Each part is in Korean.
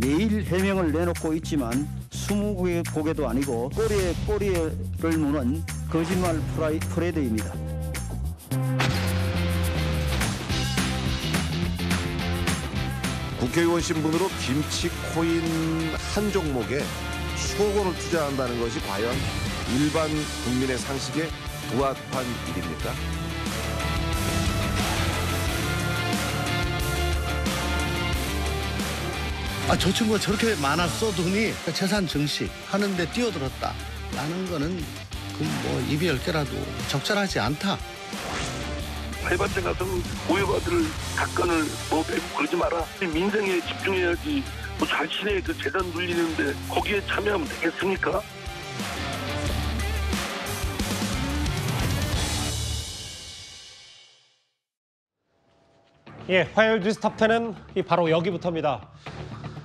매일 해명을 내놓고 있지만 스무고개도 아니고 꼬리에 꼬리를 무는 거짓말 프레드입니다. 국회의원 신분으로 김치 코인 한 종목에 수억 원을 투자한다는 것이 과연 일반 국민의 상식에 부합한 일입니까? 저 친구가 저렇게 많아 써두니 재산 증식 하는데 뛰어들었다 라는 거는 뭐 입이 10개라도 적절하지 않다. 해봤자 가서 오해받을 사건을 내고 그러지 마라. 민생에 집중해야지. 자신의 그 재산 눌리는데 거기에 참여하면 되겠습니까? 예, 화요일 뉴스 톱10은 바로 여기부터입니다.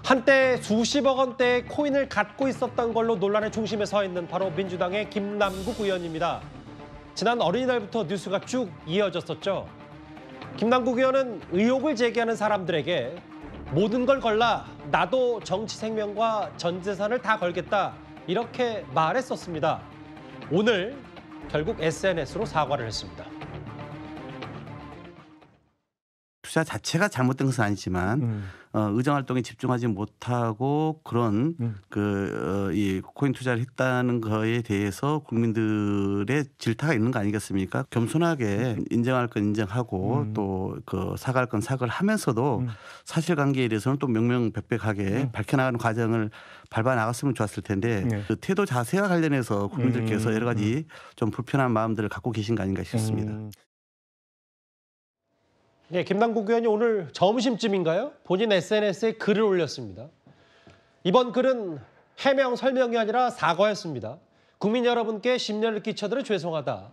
한때 수십억 원대의 코인을 갖고 있었던 걸로 논란의 중심에 서 있는 바로 민주당의 김남국 의원입니다. 지난 어린이날부터 뉴스가 쭉 이어졌었죠. 김남국 의원은 의혹을 제기하는 사람들에게 모든 걸 걸라 나도 정치 생명과 전 재산을 다 걸겠다 이렇게 말했었습니다. 오늘 결국 SNS로 사과를 했습니다. 투자 자체가 잘못된 것은 아니지만 의정 활동에 집중하지 못하고 그런 이 코인 투자를 했다는 거에 대해서 국민들의 질타가 있는 거 아니겠습니까? 겸손하게 인정할 건 인정하고 또 그 사과할 건 사과를 하면서도 사실관계에 대해서는 또 명명백백하게 밝혀나가는 과정을 밟아 나갔으면 좋았을 텐데 그 태도 자세와 관련해서 국민들께서 여러 가지 좀 불편한 마음들을 갖고 계신 거 아닌가 싶습니다. 네, 김남국 의원이 오늘 점심쯤인가요? 본인 SNS에 글을 올렸습니다. 이번 글은 해명 설명이 아니라 사과였습니다. 국민 여러분께 심려를 끼쳐드려 죄송하다.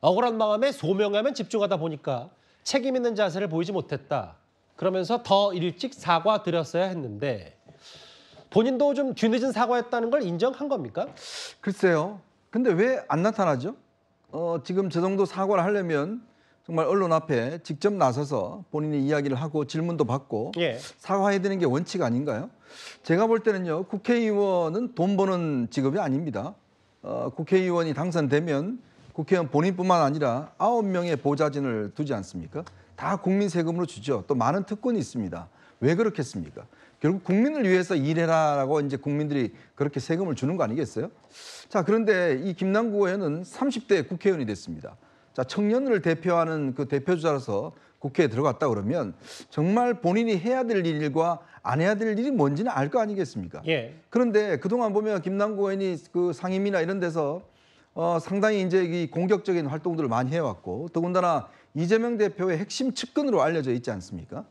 억울한 마음에 소명하면 집중하다 보니까 책임 있는 자세를 보이지 못했다. 그러면서 더 일찍 사과드렸어야 했는데 본인도 좀 뒤늦은 사과였다는 걸 인정한 겁니까? 글쎄요. 근데 왜 안 나타나죠? 지금 저 정도 사과를 하려면 정말 언론 앞에 직접 나서서 본인이 이야기를 하고 질문도 받고 사과해야 되는 게 원칙 아닌가요? 제가 볼 때는요. 국회의원은 돈 버는 직업이 아닙니다. 국회의원이 당선되면 국회의원 본인뿐만 아니라 9명의 보좌진을 두지 않습니까? 다 국민 세금으로 주죠. 또 많은 특권이 있습니다. 왜 그렇겠습니까? 결국 국민을 위해서 일해라라고 이제 국민들이 그렇게 세금을 주는 거 아니겠어요? 자, 그런데 이 김남국 의원은 30대 국회의원이 됐습니다. 자, 청년을 대표하는 그 대표주자로서 국회에 들어갔다 그러면 정말 본인이 해야 될 일과 안 해야 될 일이 뭔지는 알 거 아니겠습니까? 그런데 그동안 보면 김남국 의원이 그 상임위나 이런 데서 상당히 이제 이 공격적인 활동들을 많이 해왔고 더군다나 이재명 대표의 핵심 측근으로 알려져 있지 않습니까?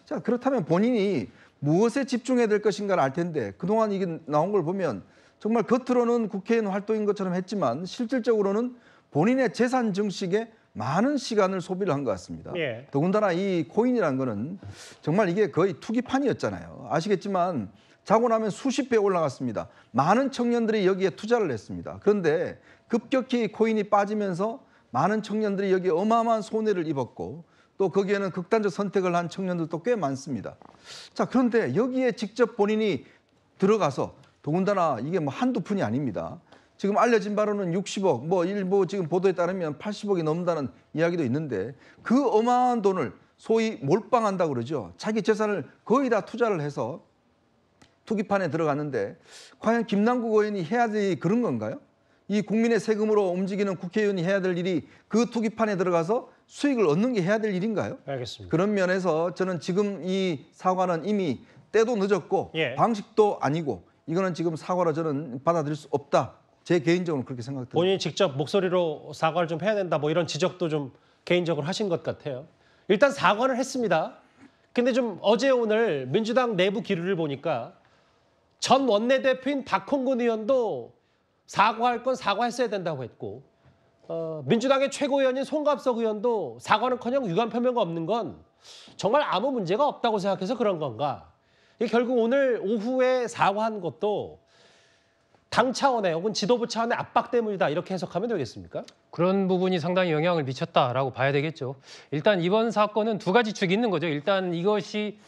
자, 그렇다면 본인이 무엇에 집중해야 될 것인가를 알 텐데 그동안 이게 나온 걸 보면 정말 겉으로는 국회의원 활동인 것처럼 했지만 실질적으로는 본인의 재산 증식에 많은 시간을 소비를 한 것 같습니다. 더군다나 이 코인이라는 거는 정말 이게 거의 투기판이었잖아요. 아시겠지만 자고 나면 수십 배 올라갔습니다. 많은 청년들이 여기에 투자를 했습니다. 그런데 급격히 코인이 빠지면서 많은 청년들이 여기에 어마어마한 손해를 입었고 또 거기에는 극단적 선택을 한 청년들도 꽤 많습니다. 자, 그런데 여기에 직접 본인이 들어가서 더군다나 이게 뭐 한두 푼이 아닙니다. 지금 알려진 바로는 60억, 뭐 일부 지금 보도에 따르면 80억이 넘는다는 이야기도 있는데 그 어마어마한 돈을 소위 몰빵한다고 그러죠. 자기 재산을 거의 다 투자를 해서 투기판에 들어갔는데 과연 김남국 의원이 해야 될 일이 그런 건가요? 이 국민의 세금으로 움직이는 국회의원이 해야 될 일이 그 투기판에 들어가서 수익을 얻는 게 해야 될 일인가요? 알겠습니다. 그런 면에서 저는 지금 이 사과는 이미 때도 늦었고 방식도 아니고 이거는 지금 사과로 저는 받아들일 수 없다. 제 개인적으로 그렇게 생각합니다. 본인이 직접 목소리로 사과를 좀 해야 된다 뭐 이런 지적도 좀 개인적으로 하신 것 같아요. 일단 사과를 했습니다. 근데 좀 어제 오늘 민주당 내부 기류를 보니까 전 원내대표인 박홍근 의원도 사과할 건 사과했어야 된다고 했고 민주당의 최고위원인 송갑석 의원도 사과는커녕 유감 표명가 없는 건 정말 아무 문제가 없다고 생각해서 그런 건가. 이게 결국 오늘 오후에 사과한 것도 당 차원의 혹은 지도부 차원의 압박 때문이다 이렇게 해석하면 되겠습니까? 그런 부분이 상당히 영향을 미쳤다라고 봐야 되겠죠. 일단 이번 사건은 두 가지 축이 있는 거죠. 일단 이것이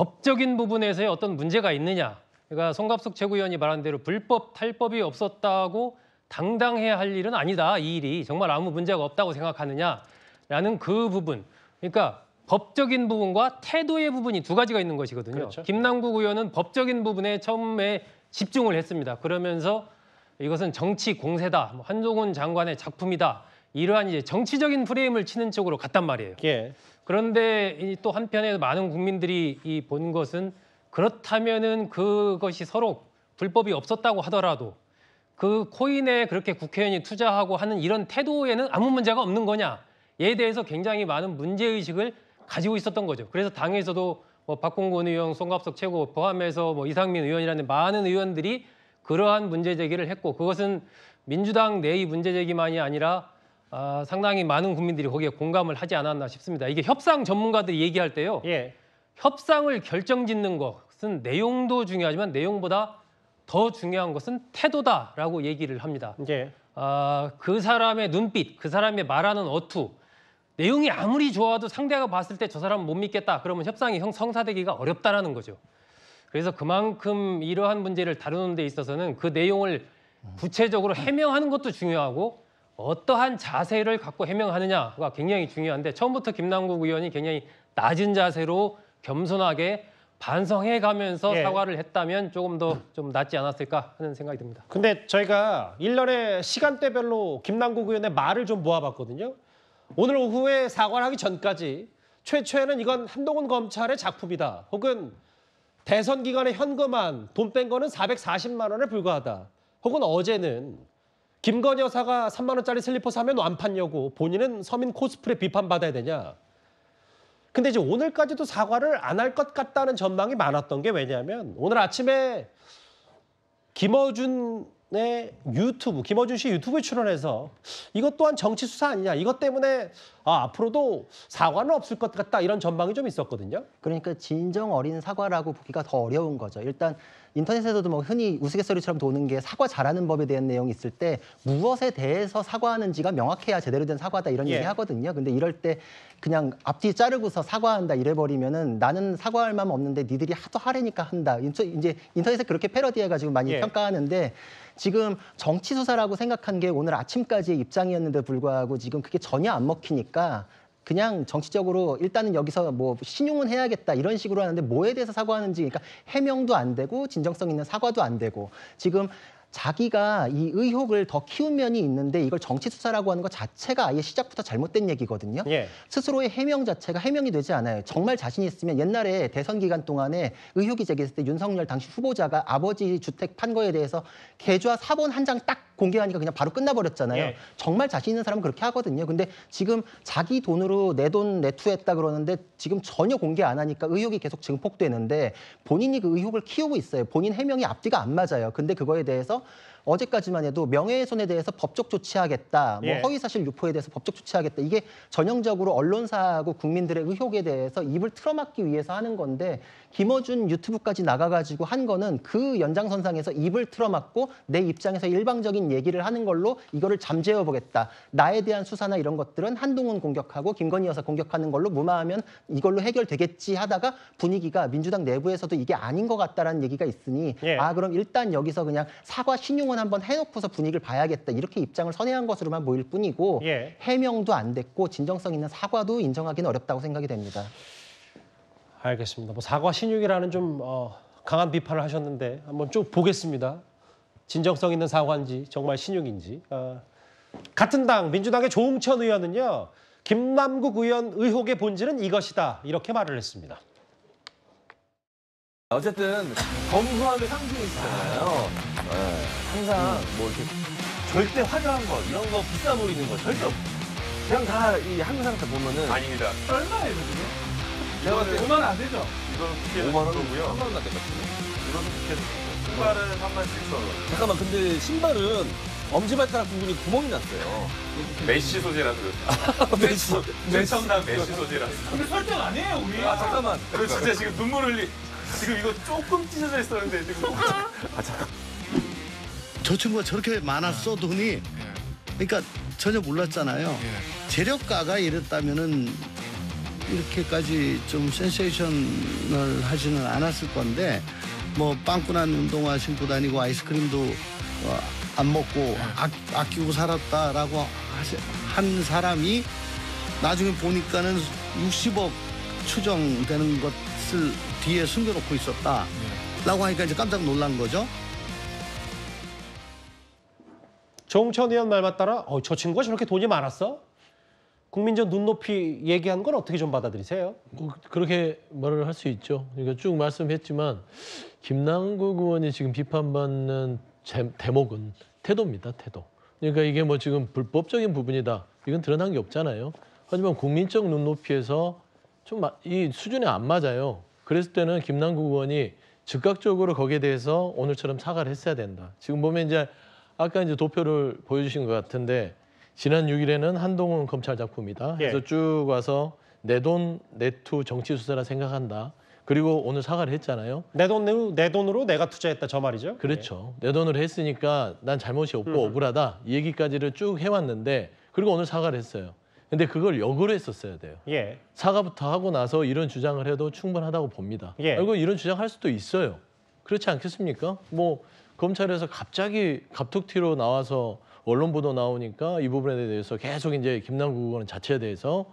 법적인 부분에서의 어떤 문제가 있느냐. 그러니까 송갑석 최고위원이 말한 대로 불법, 탈법이 없었다고 당당해야 할 일은 아니다. 이 일이 정말 아무 문제가 없다고 생각하느냐라는 그 부분. 그러니까 법적인 부분과 태도의 부분이 두 가지가 있는 것이거든요. 그렇죠. 김남국 의원은 법적인 부분에 처음에 집중을 했습니다. 그러면서 이것은 정치 공세다, 한동훈 장관의 작품이다. 이러한 이제 정치적인 프레임을 치는 쪽으로 갔단 말이에요. 예. 그런데 또 한편에 많은 국민들이 본 것은 그렇다면은 그것이 서로 불법이 없었다고 하더라도 그 코인에 그렇게 국회의원이 투자하고 하는 이런 태도에는 아무 문제가 없는 거냐에 대해서 굉장히 많은 문제의식을 가지고 있었던 거죠. 그래서 당에서도 뭐 박홍근 의원, 송갑석 최고 포함해서 뭐 이상민 의원이라는 많은 의원들이 그러한 문제 제기를 했고 그것은 민주당 내의 문제 제기만이 아니라 상당히 많은 국민들이 거기에 공감을 하지 않았나 싶습니다. 이게 협상 전문가들이 얘기할 때요. 예. 협상을 결정짓는 것은 내용도 중요하지만 내용보다 더 중요한 것은 태도다라고 얘기를 합니다. 예. 그 사람의 눈빛, 그 사람의 말하는 어투, 내용이 아무리 좋아도 상대가 봤을 때 저 사람은 못 믿겠다. 그러면 협상이 성사되기가 어렵다라는 거죠. 그래서 그만큼 이러한 문제를 다루는 데 있어서는 그 내용을 구체적으로 해명하는 것도 중요하고 어떠한 자세를 갖고 해명하느냐가 굉장히 중요한데 처음부터 김남국 의원이 굉장히 낮은 자세로 겸손하게 반성해가면서 예. 사과를 했다면 조금 더 좀 낫지 않았을까 하는 생각이 듭니다. 근데 저희가 일련의 시간대별로 김남국 의원의 말을 좀 모아봤거든요. 오늘 오후에 사과를 하기 전까지 최초에는 이건 한동훈 검찰의 작품이다. 혹은 대선 기간에 현금한 돈 뺀 거는 440만 원에 불과하다. 혹은 어제는 김건희 여사가 3만 원짜리 슬리퍼 사면 완판녀고 본인은 서민 코스프레 비판받아야 되냐. 근데 이제 오늘까지도 사과를 안 할 것 같다는 전망이 많았던 게 왜냐하면 오늘 아침에 김어준의 유튜브, 김어준 씨 유튜브에 출연해서 이것 또한 정치 수사 아니냐. 이것 때문에 앞으로도 사과는 없을 것 같다. 이런 전망이 좀 있었거든요. 그러니까 진정 어린 사과라고 보기가 더 어려운 거죠. 일단 인터넷에서도 뭐 흔히 우스갯소리처럼 도는 게 사과 잘하는 법에 대한 내용이 있을 때 무엇에 대해서 사과하는지가 명확해야 제대로 된 사과다 이런 예. 얘기 하거든요. 근데 이럴 때 그냥 앞뒤 자르고서 사과한다 이래버리면은 나는 사과할 마음 없는데 니들이 하도 하라니까 한다. 이제 인터넷에 그렇게 패러디해가지고 많이 예. 평가하는데 지금 정치 수사라고 생각한 게 오늘 아침까지의 입장이었는데 불구하고 지금 그게 전혀 안 먹히니까 그냥 정치적으로 일단은 여기서 뭐 신용은 해야겠다 이런 식으로 하는데 뭐에 대해서 사과하는지 그러니까 해명도 안 되고 진정성 있는 사과도 안 되고 지금 자기가 이 의혹을 더 키운 면이 있는데 이걸 정치 수사라고 하는 것 자체가 아예 시작부터 잘못된 얘기거든요. 예. 스스로의 해명 자체가 해명이 되지 않아요. 정말 자신 있으면 옛날에 대선 기간 동안에 의혹이 제기했을 때 윤석열 당시 후보자가 아버지 주택 판 거에 대해서 계좌 사본 한 장 딱 공개하니까 그냥 바로 끝나버렸잖아요. 예. 정말 자신 있는 사람은 그렇게 하거든요. 근데 지금 자기 돈으로 내 돈 내투했다 그러는데 지금 전혀 공개 안 하니까 의혹이 계속 증폭되는데 본인이 그 의혹을 키우고 있어요. 본인 해명이 앞뒤가 안 맞아요. 근데 그거에 대해서 어제까지만 해도 명예훼손에 대해서 법적 조치하겠다, 뭐 예. 허위사실 유포에 대해서 법적 조치하겠다. 이게 전형적으로 언론사하고 국민들의 의혹에 대해서 입을 틀어막기 위해서 하는 건데 김어준 유튜브까지 나가가지고 한 거는 그 연장선상에서 입을 틀어막고 내 입장에서 일방적인 얘기를 하는 걸로 이거를 잠재워보겠다. 나에 대한 수사나 이런 것들은 한동훈 공격하고 김건희 여사 공격하는 걸로 무마하면 이걸로 해결되겠지 하다가 분위기가 민주당 내부에서도 이게 아닌 것 같다라는 얘기가 있으니 예. 그럼 일단 여기서 그냥 사과 신용은 한번 해놓고서 분위기를 봐야겠다. 이렇게 입장을 선회한 것으로만 보일 뿐이고 예. 해명도 안 됐고 진정성 있는 사과도 인정하기는 어렵다고 생각이 됩니다. 알겠습니다. 뭐 사과 신용이라는 좀 강한 비판을 하셨는데 한번 쭉 보겠습니다. 진정성 있는 사과인지 정말 신용인지. 같은 당 민주당의 조응천 의원은요. 김남국 의원 의혹의 본질은 이것이다. 이렇게 말을 했습니다. 어쨌든 검소함의 상징이시잖아요. 항상 뭐 이렇게 절대 화려한 거 이런 거 비싸 보이는 거 절대 없고 그냥 다 이 항상 다 보면은 아닙니다. 얼마예요 지금? 제가 봤을 때 5만 원 안 되죠? 이거는 5만 원이고요. 3만 원 나될 것 같은데. 이거는 신발은 3만 7천 원. 잠깐만 근데 신발은 엄지발가락 부분이 구멍이 났어요. 메쉬 소재라서 그렇죠. 메쉬. 최첨단 메쉬 소재라서. 근데 설정 아니에요 우리. 아 잠깐만. 그리고 진짜 지금 눈물 흘리. 지금 이거 조금 찢어져 있었는데 지금. 잠깐. 저 친구가 저렇게 많았어 돈이. 그러니까 전혀 몰랐잖아요. 재력가가 이랬다면은 이렇게까지 좀 센세이션을 하지는 않았을 건데 뭐 빵꾸난 운동화 신고 다니고 아이스크림도 안 먹고 아끼고 살았다라고 한 사람이 나중에 보니까는 60억 추정되는 것을 뒤에 숨겨놓고 있었다라고 하니까 이제 깜짝 놀란 거죠. 정천 의원 말 맞따라 저 친구가 저렇게 돈이 많았어? 국민적 눈높이 얘기한 건 어떻게 좀 받아들이세요? 뭐 그렇게 말을 할 수 있죠. 그러니까 쭉 말씀했지만 김남국 의원이 지금 비판받는 대목은 태도입니다. 태도. 그러니까 이게 뭐 지금 불법적인 부분이다. 이건 드러난 게 없잖아요. 하지만 국민적 눈높이에서 좀 이 수준이 안 맞아요. 그랬을 때는 김남국 의원이 즉각적으로 거기에 대해서 오늘처럼 사과를 했어야 된다. 지금 보면 이제 아까 이제 도표를 보여주신 것 같은데 지난 6일에는 한동훈 검찰 작품이다. 그래서 쭉 와서 내 돈, 내투 정치 수사라 생각한다. 그리고 오늘 사과를 했잖아요. 내 돈으로 내가 투자했다 저 말이죠. 그렇죠. 내 돈으로 했으니까 난 잘못이 없고 억울하다. 이 얘기까지를 쭉 해왔는데 그리고 오늘 사과를 했어요. 근데 그걸 역으로 했었어야 돼요. 사과부터 하고 나서 이런 주장을 해도 충분하다고 봅니다. 그리고 이런 주장할 수도 있어요. 그렇지 않겠습니까? 뭐 검찰에서 갑자기 갑툭튀로 나와서 언론 보도 나오니까 이 부분에 대해서 계속 이제 김남국 의원 자체에 대해서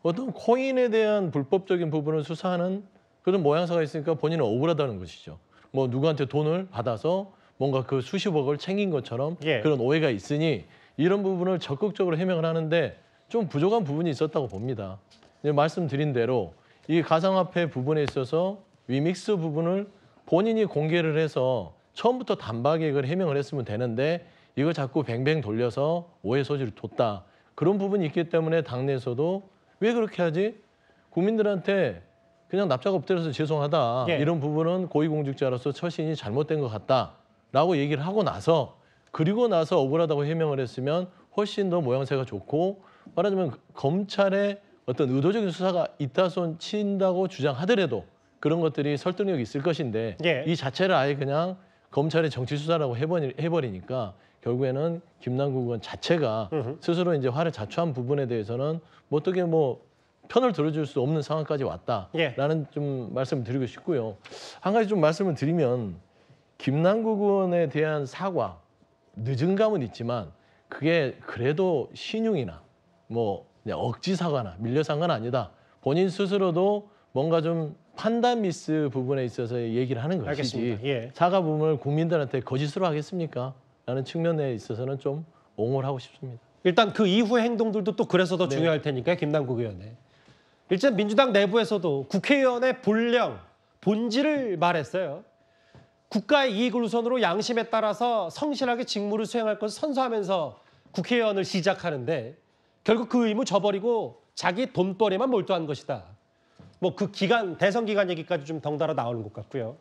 어떤 코인에 대한 불법적인 부분을 수사하는 그런 모양새가 있으니까 본인은 억울하다는 것이죠. 뭐 누구한테 돈을 받아서 뭔가 그 수십억을 챙긴 것처럼 그런 오해가 있으니 이런 부분을 적극적으로 해명을 하는데 좀 부족한 부분이 있었다고 봅니다. 말씀드린 대로 이 가상화폐 부분에 있어서 위믹스 부분을 본인이 공개를 해서 처음부터 단박에 해명을 했으면 되는데 이거 자꾸 뱅뱅 돌려서 오해 소지를 뒀다. 그런 부분이 있기 때문에 당내에서도 왜 그렇게 하지? 국민들한테 그냥 납작 엎드려서 죄송하다. 이런 부분은 고위공직자로서 처신이 잘못된 것 같다라고 얘기를 하고 나서 그리고 나서 억울하다고 해명을 했으면 훨씬 더 모양새가 좋고 말하자면 검찰의 어떤 의도적인 수사가 있다손 친다고 주장하더라도 그런 것들이 설득력이 있을 것인데 이 자체를 아예 그냥 검찰의 정치 수사라고 해버리니까 결국에는 김남국 의원 자체가 스스로 이제 화를 자초한 부분에 대해서는 뭐 어떻게 뭐 편을 들어줄 수 없는 상황까지 왔다라는 좀 말씀을 드리고 싶고요. 한 가지 좀 말씀을 드리면 김남국 의원에 대한 사과 늦은 감은 있지만 그게 그래도 신용이나 뭐 그냥 억지 사과나 밀려 산 건 아니다. 본인 스스로도 뭔가 좀 판단 미스 부분에 있어서 얘기를 하는 것이지 사과 부분을 국민들한테 거짓으로 하겠습니까? 라는 측면에 있어서는 좀 옹호를 하고 싶습니다. 일단 그 이후의 행동들도 또 그래서 더 중요할 테니까 김남국 의원의. 일단 민주당 내부에서도 국회의원의 본령, 본질을 말했어요. 국가의 이익을 우선으로 양심에 따라서 성실하게 직무를 수행할 것을 선서하면서 국회의원을 시작하는데 결국 그 의무 저버리고 자기 돈벌이만 몰두한 것이다. 뭐 그 기간, 대선 기간 얘기까지 좀 덩달아 나오는 것 같고요.